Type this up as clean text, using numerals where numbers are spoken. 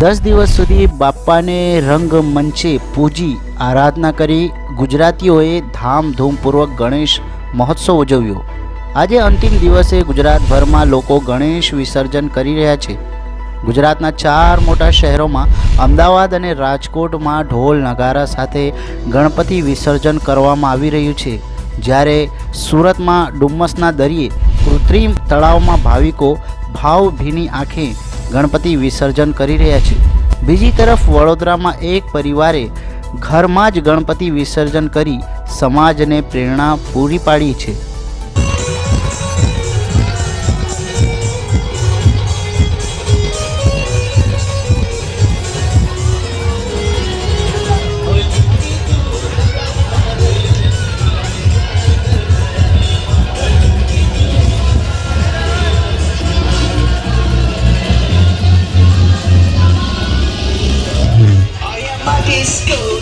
10 દિવસ સુધી બાપ્પાને રંગમંચે પૂજી આરાધના કરી ગુજરાતીઓએ ધામધૂમપૂર્વક ગણેશ મહોત્સવ ઉજવ્યો। આજે અંતિમ દિવસે ગુજરાતભરમાં લોકો ગણેશ વિસર્જન કરી રહ્યા છે। ગુજરાતના 4 મોટા શહેરોમાં અમદાવાદ અને રાજકોટમાં ઢોલ નગારા સાથે ગણપતિ વિસર્જન કરવામાં આવી રહ્યું છે, જ્યારે સુરતમાં ડુમ્મસના દરિયે કૃત્રિમ તળાવમાં ભાવિકો ભાવભીની આંખે ગણપતિ વિસર્જન કરી રહ્યા છે। બીજી તરફ વડોદરામાં એક પરિવારે ઘરમાં જ ગણપતિ વિસર્જન કરી સમાજને પ્રેરણા પૂરી પાડી છે। Disco.